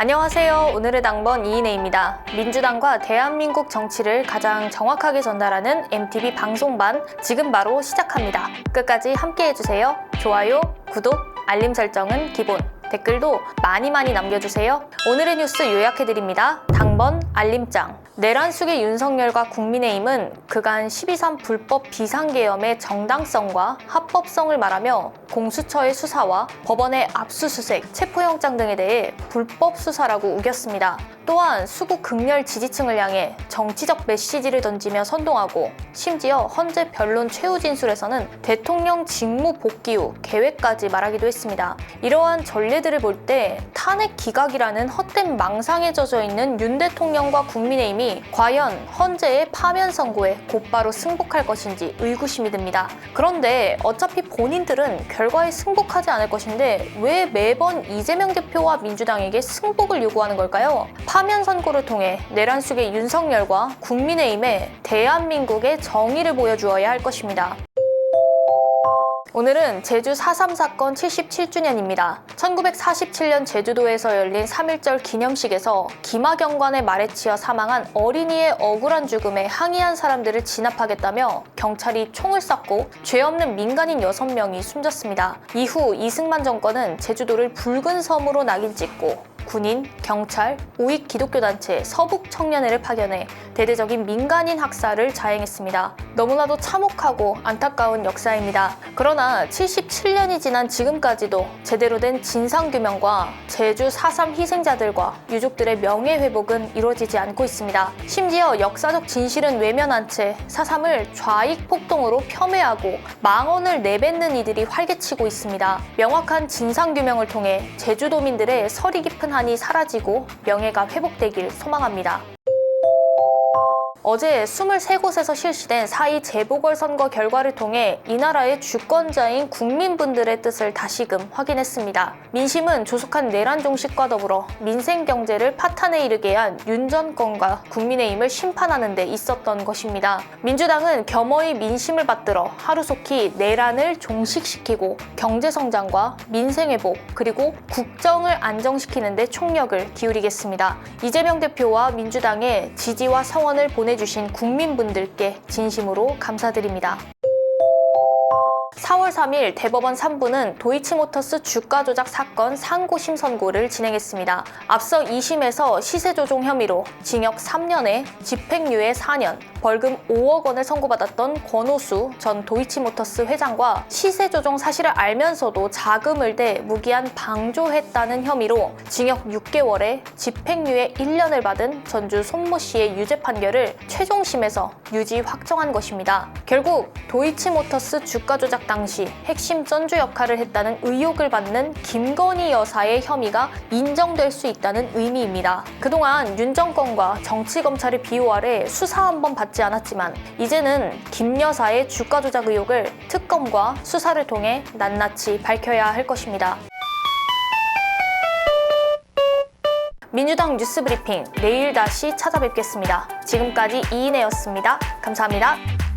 안녕하세요. 오늘의 당번 이인혜입니다. 민주당과 대한민국 정치를 가장 정확하게 전달하는 MTV 방송반 지금 바로 시작합니다. 끝까지 함께 해주세요. 좋아요, 구독, 알림 설정은 기본. 댓글도 많이 남겨주세요. 오늘의 뉴스 요약해드립니다. 당번 알림장. 내란 속의 윤석열과 국민의힘은 그간 12.3 불법 비상계엄의 정당성과 합법성을 말하며 공수처의 수사와 법원의 압수수색, 체포영장 등에 대해 불법 수사라고 우겼습니다. 또한 수구 극렬 지지층을 향해 정치적 메시지를 던지며 선동하고 심지어 헌재 변론 최후 진술에서는 대통령 직무 복귀 후 계획까지 말하기도 했습니다. 이러한 전례들을 볼 때 탄핵 기각이라는 헛된 망상에 젖어 있는 윤 대통령과 국민의힘이 과연 헌재의 파면 선고에 곧바로 승복할 것인지 의구심이 듭니다. 그런데 어차피 본인들은 결과에 승복하지 않을 것인데 왜 매번 이재명 대표와 민주당에게 승복을 요구하는 걸까요? 파면 선고를 통해 내란 속의 윤석열과 국민의힘에 대한민국의 정의를 보여주어야 할 것입니다. 오늘은 제주 4.3 사건 77주년입니다. 1947년 제주도에서 열린 3.1절 기념식에서 기마경관의 말에 치여 사망한 어린이의 억울한 죽음에 항의한 사람들을 진압하겠다며 경찰이 총을 쐈고 죄 없는 민간인 6명이 숨졌습니다. 이후 이승만 정권은 제주도를 붉은 섬으로 낙인 찍고 군인, 경찰, 우익 기독교단체, 서북청년회를 파견해 대대적인 민간인 학살을 자행했습니다. 너무나도 참혹하고 안타까운 역사입니다. 그러나 77년이 지난 지금까지도 제대로 된 진상규명과 제주 4.3 희생자들과 유족들의 명예회복은 이루어지지 않고 있습니다. 심지어 역사적 진실은 외면한 채 4.3을 좌익 폭동으로 폄훼하고 망언을 내뱉는 이들이 활개치고 있습니다. 명확한 진상규명을 통해 제주도민들의 서리 깊은 한이 사라지고 명예가 회복되길 소망합니다. 어제 23곳에서 실시된 4.2 재보궐선거 결과를 통해 이 나라의 주권자인 국민분들의 뜻을 다시금 확인했습니다. 민심은 조속한 내란 종식과 더불어 민생 경제를 파탄에 이르게 한 윤 정권과 국민의힘을 심판하는 데 있었던 것입니다. 민주당은 겸허히 민심을 받들어 하루속히 내란을 종식시키고 경제성장과 민생회복 그리고 국정을 안정시키는 데 총력을 기울이겠습니다. 이재명 대표와 민주당의 지지와 성원을 보내주신 국민분들께 진심으로 감사드립니다. 4월 3일 대법원 3부는 도이치모터스 주가 조작 사건 상고심 선고를 진행했습니다. 앞서 2심에서 시세 조종 혐의로 징역 3년에 집행유예 4년, 벌금 5억 원을 선고받았던 권오수 전 도이치모터스 회장과 시세 조종 사실을 알면서도 자금을 대 무기한 방조했다는 혐의로 징역 6개월에 집행유예 1년을 받은 전주 손모 씨의 유죄 판결을 최종심에서 유지 확정한 것입니다. 결국 도이치모터스 주가 조작 당시 핵심 전주 역할을 했다는 의혹을 받는 김건희 여사의 혐의가 인정될 수 있다는 의미입니다. 그동안 윤 정권과 정치검찰의 비호 아래 수사 한 번 받지 않았지만 이제는 김 여사의 주가 조작 의혹을 특검과 수사를 통해 낱낱이 밝혀야 할 것입니다. 민주당 뉴스 브리핑 내일 다시 찾아뵙겠습니다. 지금까지 이인혜였습니다. 감사합니다.